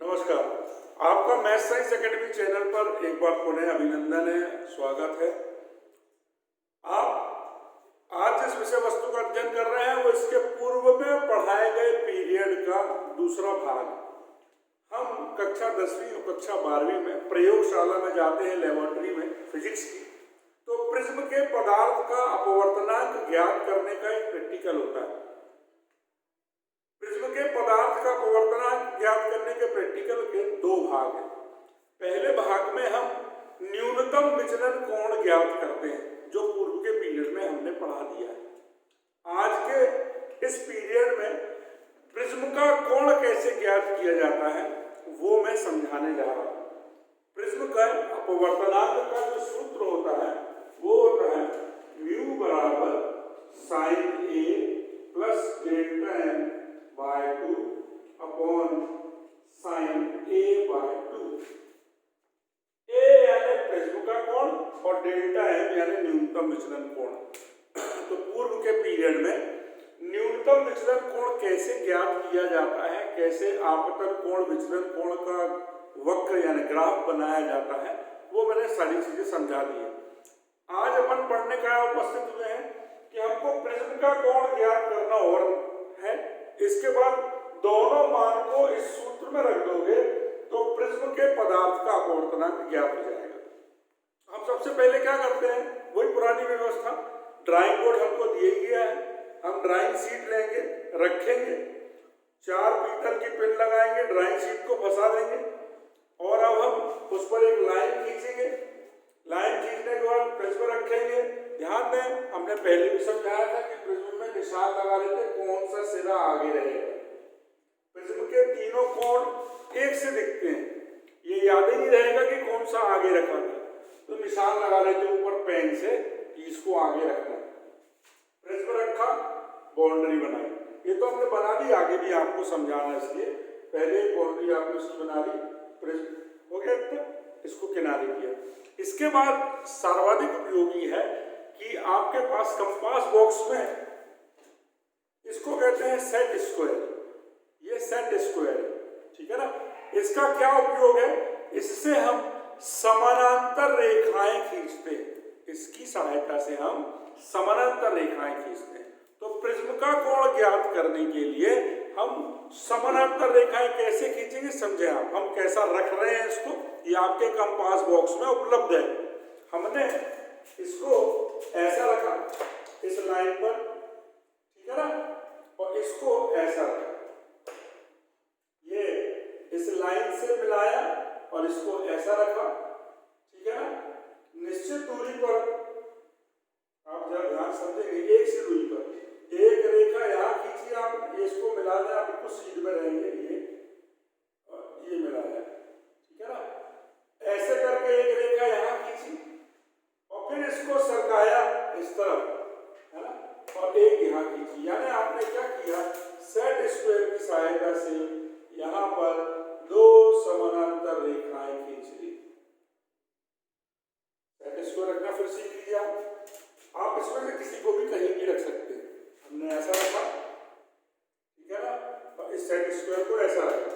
नमस्कार। आपका math science academy channel पर एक बार पुनः अभिनंदन है, स्वागत है। आप आज जिस विषय वस्तु का अध्ययन कर रहे हैं वो इसके पूर्व में पढ़ाए गए पीरियड का दूसरा भाग। हम कक्षा 10वीं और कक्षा 12वीं में प्रयोगशाला में जाते हैं, लेबोरेटरी में फिजिक्स की, तो प्रिज्म के पदार्थ का अपवर्तनांक ज्ञात करने का एक प्रैक्टिकल होता है। प्रिज्म के पदार्थ का अपवर्तनांक ज्ञात करने के प्रैक्टिकल के दो भाग हैं। पहले भाग में हम न्यूनतम विचलन कोण ज्ञात करते हैं, जो पूर्व के पीरियड में हमने पढ़ा दिया है। आज के इस पीरियड में प्रिज्म का कोण कैसे ज्ञात किया जाता है वो मैं समझाने जा रहा हूं। प्रिज्म का अपवर्तनांक का जो सूत्र होता है वो होता है म्यू बराबर sine A plus delta M by 2 upon sine A by 2। A यानी प्रिज्म का कोण और डेल्टा एम यानी न्यूनतम विचलन कोण। तो पूर्व के पीरियड में न्यूनतम विचलन कोण कैसे ज्ञात किया जाता है, कैसे आपतन कोण विचलन कोण का वक्र यानी ग्राफ बनाया जाता है, वो मैंने सारी चीजें समझा दी है। आज अपन पढ़ने का उपस्थित हुए हैं कि हमको प्रिज्म का कोण ज्ञात करना और है। इसके बाद दोनों मान को इस सूत्र में रख दोगे तो प्रिज्म के पदार्थ का अपवर्तनांक ज्ञात हो जाएगा। हम सबसे पहले क्या करते हैं, वही पुरानी व्यवस्था, ड्राइंग बोर्ड हमको दिया गया है, हम ड्राइंग शीट लेंगे, रखेंगे, 4 पीतल की पिन लगाएंगे, ड्राइंग शीट को फंसा देंगे और अब हम उस पर एक लाइन खींचेंगे। लाइन खींचने के बाद प्रिज्म रखेंगे। ध्यान दें, हमने पहले भी समझाया था कि प्रिज्म में निशान लगा लेते कौन सा सिरा आगे रहेगा। प्रिज्म के तीनों कोण एक से दिखते हैं, ये याद ही नहीं रहेगा कि कौन सा आगे रखा गया, तो निशान लगा लेते ऊपर पेन से कि इसको आगे रखना। प्रिज्म रखा, बाउंड्री बनाई। ये तो हमने बना दी, आगे भी आपको समझाना, इसलिए पहले बाउंड्री आपने उसकी बना दी, प्रिज्म हो गया, तो इसको किनारे किया। इसके बाद सर्वाधिक उपयोगी है कि आपके पास कंपास बॉक्स में, इसको कहते हैं सेट स्क्वायर, ये सेट स्क्वायर है, ठीक है ना। इसका क्या उपयोग है, इससे हम समानांतर रेखाएं खींचते हैं, इसकी सहायता से हम समानांतर रेखाएं खींचते हैं। तो प्रिज्म का कोण ज्ञात करने के लिए हम समानांतर रेखाएं कैसे खींचेंगे समझे आप। हम कैसा रख रहे हैं इसको, ये आपके कंपास बॉक्स में उपलब्ध है। हमने इसको ऐसा रखा इस लाइन पर, ठीक है ना, और इसको ऐसा रखा, ये इस लाइन से मिलाया और इसको ऐसा रखा, ठीक है ना। निश्चित दूरी पर आप जरा ध्यान समझेंगे, एक से दूरी पर एक रेखा यहाँ खींची आप, इसको मिला दें, आप बिल्कुल सीध में रहेंगे, ये मिलाया, ठीक है ना। ऐसे करके एक रेखा यहाँ खींची और फिर इसको सरकाया इस तरफ, है ना, और एक यहाँ खींची। यानी आपने क्या किया, सेट स्क्वायर की सहायता से यहाँ पर दो समानांतर रेखाएं खींच ली। सेट स्क्वायर रखना फिर सीख लीजिए आप इसमें से किसी को भी कहीं भी रख सकते हैं। हमने ऐसा रखा, ठीक है ना, और इस सेट स्क्वायर को ऐसा रखा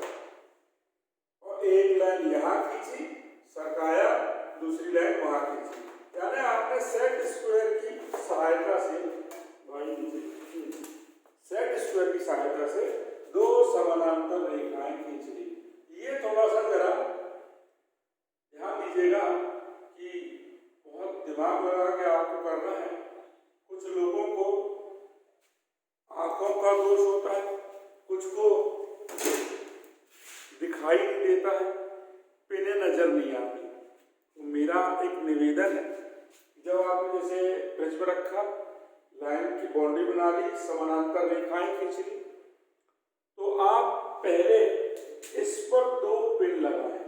और एक लाइन यहाँ खींची, सरकाया, दूसरी लाइन वहां खींची। यानी आपने सेट स्क्वायर की सहायता से, सेट स्क्वायर की सहायता से दो समानांतर रेखाएं खींच ली। ये थोड़ा सा जरा ध्यान दीजिएगा कि बहुत दिमाग लगा के आपको करना है। कुछ लोगों को आंखों का दोष होता है, कुछ को दिखाई नहीं देता है, पिने नजर नहीं आती। तो मेरा एक निवेदन है, जब आपने जैसे प्रिज्म रखा, लाइन की बाउंड्री बना ली, समानांतर रेखाएं खींच ली, तो आप पहले इस पर 2 पिन लगाएं,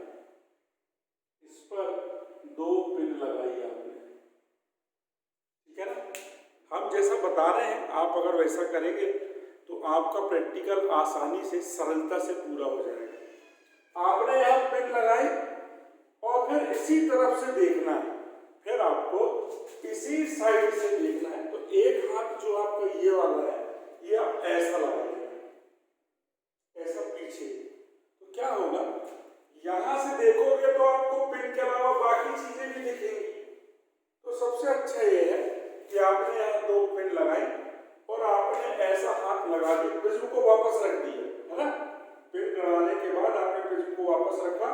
इस पर 2 पिन लगाई आपने, ठीक है ना। हम जैसा बता रहे हैं आप अगर वैसा करेंगे तो आपका प्रैक्टिकल आसानी से, सरलता से पूरा हो जाएगा। आपने यहाँ पिन लगाई और फिर इसी तरफ से देखना है, फिर आपको इसी साइड से देखना है। तो एक हाथ जो आपका ये वाला है, ये आप ऐसा लगाइए, ऐसा पीछे। तो क्या होगा, प्रिज्म को वापस रखा,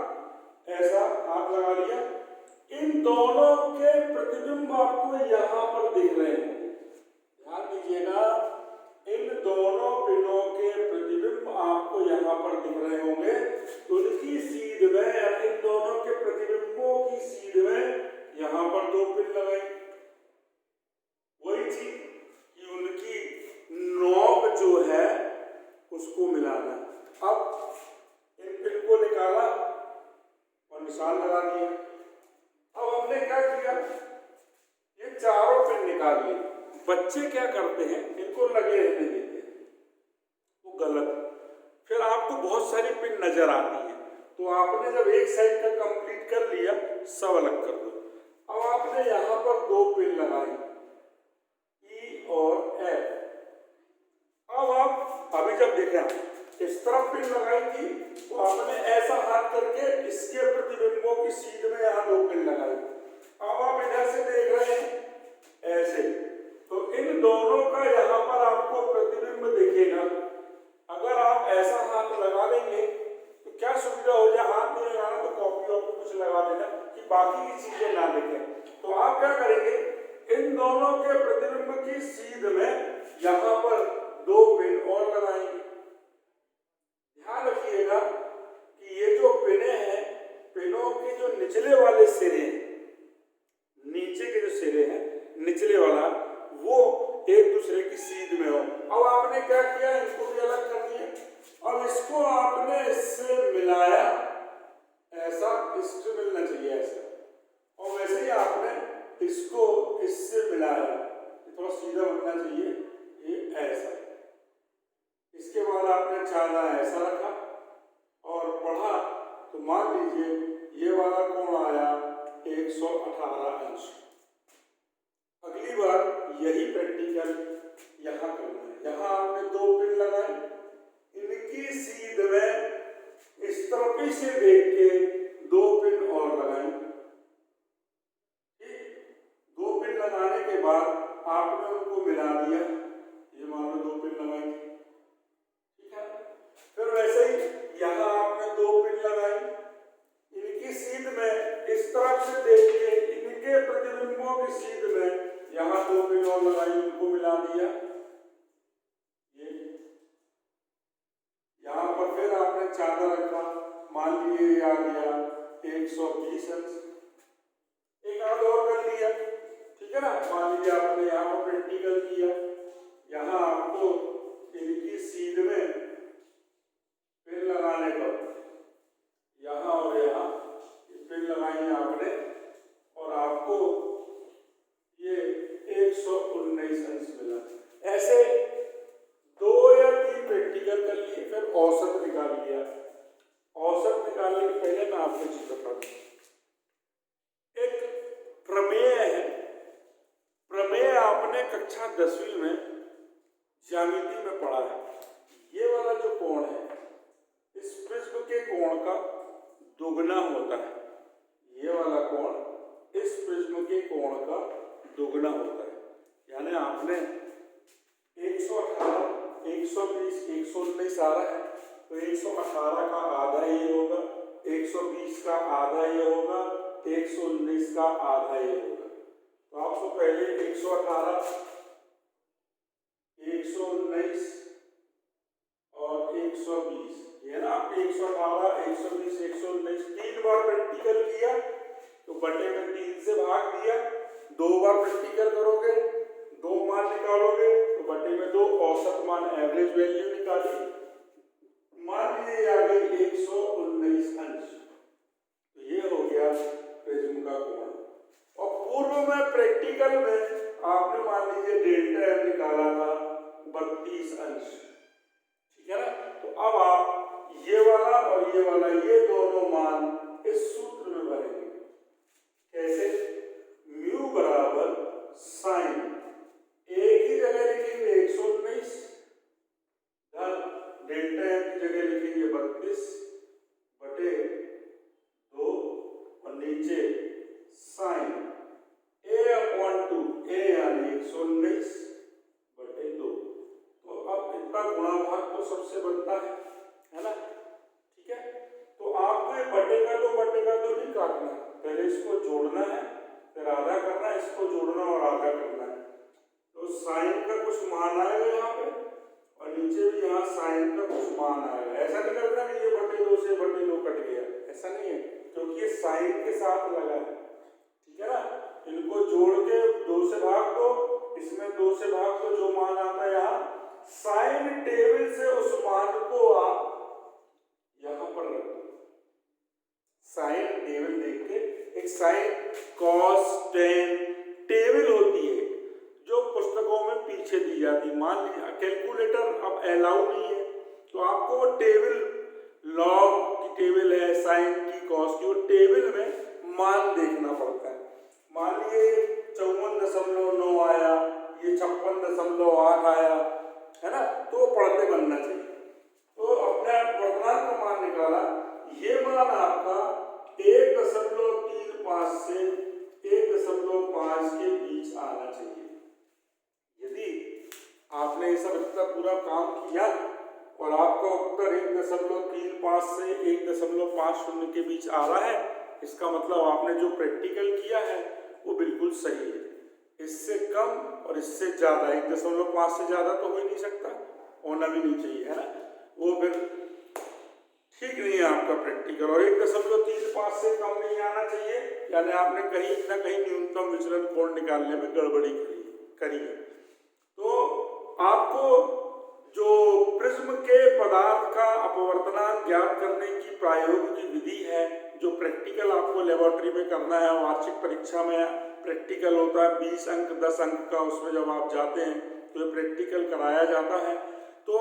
ऐसा हाथ लगा लिया, इन दोनों के प्रतिबिंब आपको यहाँ पर दिख रहे हैं। ध्यान दीजिएगा, इन दोनों पिनों के प्रतिबिंब आपको यहाँ पर दिख रहे होंगे। तो उनकी सीध में, इन दोनों के प्रतिबिंबों की सीध में यहाँ पर 2 पिन लगाई। वही चीज कि उनकी नोक जो है उसको मिलाना। अब इन पिन को निकाला और निशान लगा दिया। अब हमने क्या किया, ये चारों पिन निकाल लिए। बच्चे क्या करते हैं, इनको लगे रहने देते हैं, वो गलत। फिर आपको बहुत सारी पिन नजर आती है, तो आपने जब एक साइड का कंप्लीट कर लिया, सब अलग कर दो। अब आपने यहाँ पर 2 पिन लगाई, ई और एफ। अब आप अभी जब देखें इस तरफ पिन लगाई थी, तो आपने ऐसा हाथ करके इसके प्रतिबिंबों की सीध में यहाँ 2 पिन लगाई। अब आप इधर से देख रहे हैं ऐसे, तो इन दोनों का यहाँ पर आपको प्रतिबिंब दिखेगा। अगर आप ऐसा हाथ लगा लेंगे तो क्या सुविधा हो जाए, हाथ नहीं लगाना तो कॉपी वॉपी कुछ लगा देना कि बाकी की चीजें ना दिखें। तो आप क्या करेंगे, इन दोनों के प्रतिबिंब की सीध में यहाँ पर 2 पिन और लगाएंगे। ध्यान रखिएगा कि ये जो पिने हैं, पिनों के जो निचले वाले सिरे हैं, नीचे के जो सिरे हैं निचले वाला, वो एक दूसरे की सीध में हो। अब आपने क्या किया, इनको भी अलग कर दिया। अब इसको आपने इससे मिलाया, ऐसा इससे मिलना चाहिए ऐसा, और वैसे ही आपने इसको इससे मिलाया, थोड़ा सीधा बनना चाहिए ये ऐसा। इसके बाद आपने चांदा ऐसा रखा और पढ़ा, तो मान लीजिए ये वाला कोण आया 118 अंश। अगली बार यही प्रैक्टिकल यहाँ करना है। यहाँ आपने 2 पिन लगाए, इनकी सीध में इस तरफ से देख के 2 पिन और लगाए। 2 पिन लगाने के बाद आपने उनको मिला दिया, ये मान लो 2 पिन लगाई, ठीक है। फिर वैसे ही यहाँ आपने 2 पिन लगाई, इनकी सीध में इस तरफ से देख के इनके प्रतिबिंबों की सीध में यहाँ 2 पिन और लगाई, उनको मिला दिया। ये यहाँ पर फिर आपने चांदा रखा, मान लीजिए आ गया 120 अंश। एक आध और कर लिया, ठीक है ना। मान लीजिए आपने यहाँ पर प्रैक्टिकल किया, यहाँ आपको इनकी सीध में पिन लगाने पर यहाँ और यहाँ पिन लगाई आपने, और आपको ये 119 अंश मिला। ऐसे 2 या 3 प्रैक्टिकल कर लिए, फिर औसत निकाल लिया। औसत निकालने के पहले मैं आपको चीज बता दूं, एक प्रमेय है। प्रमेय आपने कक्षा 10वीं में ज्यामिति में पढ़ा है। ये वाला जो कोण है, इस प्रिज्म के कोण का दुगना होता है। ये वाला कोण इस प्रिज्म के कोण का दुगना होता है। यानी आपने 118, 120, 119 आ रहा है, तो 118 का आधा ये होगा, 120 का आधा ये होगा, 119 का आधा ये होगा। तो आपको पहले 118, 119 और 120, ये ना आपने 118, 120, 119 3 बार प्रैक्टिकल किया, तो बटे में 3 से भाग दिया। 2 बार प्रैक्टिकल करोगे, 2 मान निकालोगे, तो बटे में 2 औसत मान, एवरेज वैल्यू निकाली। मान लीजिए आ गई 119 अंश, तो ये हो गया प्रिज्म का कोण। और पूर्व में प्रैक्टिकल में आपने मान लीजिए डेल्टा एम निकाला था 32 अंश, ठीक है ना। तो अब आप ये वाला और ये वाला, ये दोनों मान इस सूत्र में भरेंगे। कैसे? म्यू बराबर साइन, एक ही जगह लिखेंगे 119, डेल्टा एम की जगह लिखेंगे 32 बटे 2, और नीचे साइन a/2, a यानी 119 बटे 2। तो अब इतना गुणा भाग तो सबसे बनता है ना, ठीक है। तो बटेगा दो नहीं काटना, पहले इसको जोड़ना है, फिर आधा करना है, इसको जोड़ना और आधा करना है। तो साइन का कुछ मान आएगा यहाँ पे और नीचे भी यहाँ साइन का कुछ मान आएगा। ऐसा नहीं करना कि ये बटे 2 से बटे 2 कट गया, ऐसा नहीं है, क्योंकि ये साइन के साथ लगा है, ठीक है ना। इनको जोड़ के 2 से भाग दो, इसमें 2 से भाग दो, जो मान आता है यहाँ साइन टेबल से उस मान को आप यहाँ पर रख दो। साइन टेबल देख के, एक साइन कॉस टेन टेबल होती है जो पुस्तकों में पीछे दी जाती है। मान लीजिए कैलकुलेटर अब अलाउ नहीं है, तो आपको वो टेबल, लॉग की टेबल है, साइन की, कॉस की, वो टेबल में मान देखना पड़ता है। मान लीजिए 54.9 आया, ये 56.8 आया, है ना, तो पढ़ते बनना चाहिए। तो अपने वर्तमान का मान निकाला, ये मान आपका 1.35 से 1.5 के बीच आना चाहिए। यदि आपने ये सब इतना पूरा काम किया और आपका उत्तर 1.35 से 1.50 के बीच आ रहा है, इसका मतलब आपने जो प्रैक्टिकल किया है वो बिल्कुल सही है। इससे कम और इससे ज़्यादा, 1.5 से ज़्यादा तो हो ही नहीं सकता, होना भी नहीं चाहिए, है ना, वो फिर ठीक नहीं है आपका प्रैक्टिकल। और 1.35 से कम नहीं आना चाहिए, यानी आपने कहीं ना कहीं न्यूनतम विचलन कोण निकालने में गड़बड़ी करी है। तो आपको जो प्रिज्म के पदार्थ का अपवर्तनांक ज्ञात करने की प्रायोगिक विधि है, जो प्रैक्टिकल आपको लेबोरेटरी में करना है, वार्षिक परीक्षा में प्रैक्टिकल होता है 20 अंक 10 अंक का, उसमें जब आप जाते हैं तो ये प्रैक्टिकल कराया जाता है। तो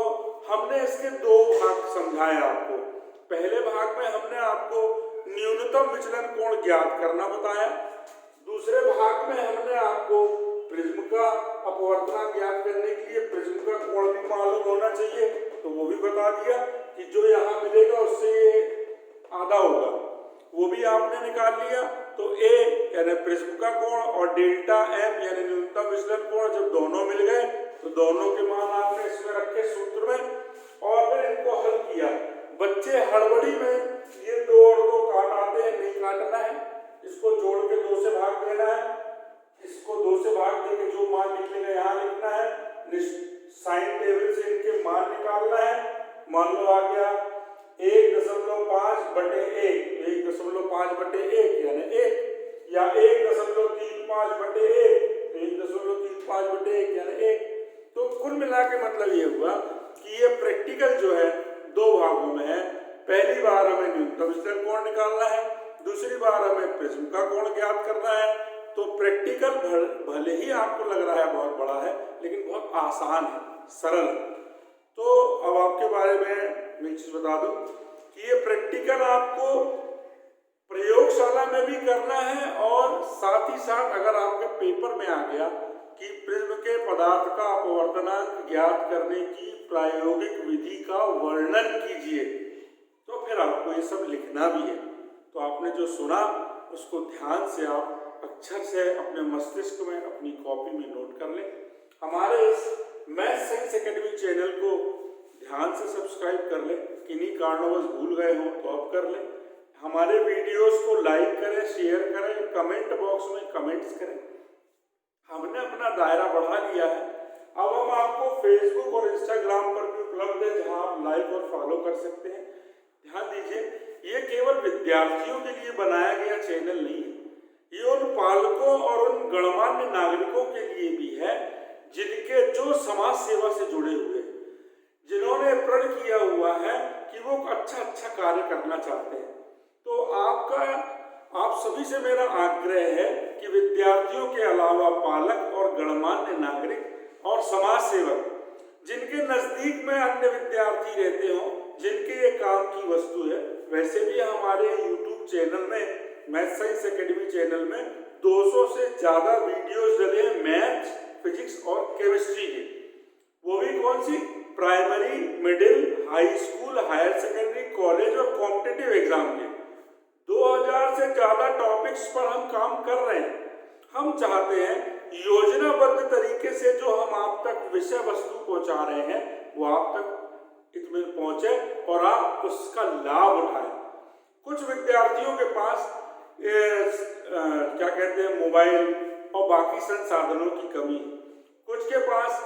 हमने इसके 2 भाग समझाए आपको। पहले भाग में हमने आपको न्यूनतम विचलन कोण ज्ञात करना बताया, दूसरे भाग में हमने आपको प्रिज्म का अपवर्तनांक ज्ञात करने के लिए प्रिज्म का कोण भी मालूम होना चाहिए, तो वो भी बता दिया कि जो यहाँ मिलेगा उससे ये आधा होगा, वो भी आपने निकाल लिया। तो ए यानी प्रिज्म का कोण और डेल्टा एम यानी न्यूनतम विचलन कोण, जब दोनों मिल गए तो दोनों के मान आपने इसमें रखे सूत्र में और फिर इनको हल किया। बच्चे हड़बड़ी में ये 2 और 2 काट आते हैं, नहीं काटना है, इसको जोड़ के 2 से भाग देना है, इसको 2 से भाग देके जो मान निकलेगा यहाँ लिखना है, साइन टेबल से इनके मान निकालना है। मान लो आ गया 1.5/1, 1.5/1 यानी 1, या 1.35/1, 1.35/1 यानी 1। तो कुल मिला के मतलब ये हुआ कि ये प्रैक्टिकल जो है 2 भागों में है। पहली बार हमें न्यूनतम विचलन कोण निकालना है, दूसरी बार हमें प्रिज्म का कोण ज्ञात करना है। तो प्रैक्टिकल भले ही आपको लग रहा है बहुत बड़ा है, लेकिन बहुत आसान है, सरल है। तो अब आपके बारे में एक चीज बता दूं कि ये प्रैक्टिकल आपको प्रयोगशाला में भी करना है, और साथ ही साथ अगर आपके पेपर में आ गया कि प्रिज्म के पदार्थ का अपवर्तनांक ज्ञात करने की प्रायोगिक विधि का वर्णन कीजिए, तो फिर आपको ये सब लिखना भी है। तो आपने जो सुना उसको ध्यान से आप अक्षर से अपने मस्तिष्क में, अपनी कॉपी में नोट कर लें। हमारे इस मैथ साइंस एकेडमी चैनल को ध्यान से सब्सक्राइब कर लें, किन्हीं कारणवश भूल गए हो तो अब कर लें। हमारे वीडियोस को लाइक करें, शेयर करें, कमेंट बॉक्स में कमेंट्स करें। हमने अपना दायरा बढ़ा लिया है, अब हम आपको फेसबुक और इंस्टाग्राम पर भी उपलब्ध है, जहां आप लाइक और फॉलो कर सकते हैं। ध्यान दीजिए, ये केवल विद्यार्थियों के लिए बनाया गया चैनल नहीं है, ये उन पालकों और उन गणमान्य नागरिकों के लिए भी है जिनके जो समाज सेवा से जुड़े हुए, जिन्होंने प्रण किया हुआ है कि वो अच्छा कार्य करना चाहते हैं। तो आप सभी से मेरा आग्रह है कि विद्यार्थियों के अलावा पालक और गणमान्य नागरिक और समाज सेवक, जिनके नजदीक में अन्य विद्यार्थी रहते हों, जिनके ये काम की वस्तु है, वैसे भी हमारे YouTube चैनल में, मैथ साइंस एकेडमी चैनल में 200 से ज्यादा वीडियोस डले हैं मैथ, फिजिक्स और केमिस्ट्री के। वो भी कौन सी? Primary, middle, high school, higher secondary, college और कॉम्पिटिटिव एग्जाम के 2000 से ज्यादा टॉपिक्स पर हम काम कर रहे हैं। हम चाहते हैं योजनाबद्ध तरीके से जो हम आप तक विषय वस्तु पहुंचा रहे हैं वो आप तक इसमें पहुंचे और आप उसका लाभ उठाएं। कुछ विद्यार्थियों के पास क्या कहते हैं मोबाइल और बाकी संसाधनों की कमी, कुछ के पास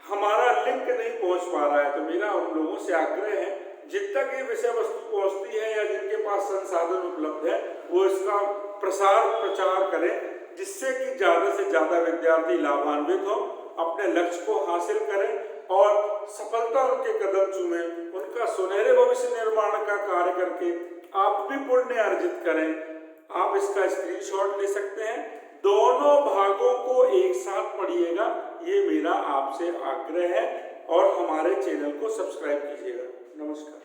हमारा लिंक नहीं पहुंच पा रहा है। तो मेरा उन लोगों से आग्रह है जिन तक ये विषय वस्तु पहुंचती है या जिनके पास संसाधन उपलब्ध है वो इसका प्रसार प्रचार करें, जिससे कि ज़्यादा से ज़्यादा विद्यार्थी लाभान्वित हो, अपने लक्ष्य को हासिल करें और सफलता उनके कदम चूमें, उनका सुनहरे भविष्य निर्माण का कार्य करके आप भी पुण्य अर्जित करें। आप इसका स्क्रीनशॉट ले सकते हैं। दोनों भागों को एक साथ पढ़िएगा, ये मेरा आपसे आग्रह है और हमारे चैनल को सब्सक्राइब कीजिएगा। नमस्कार।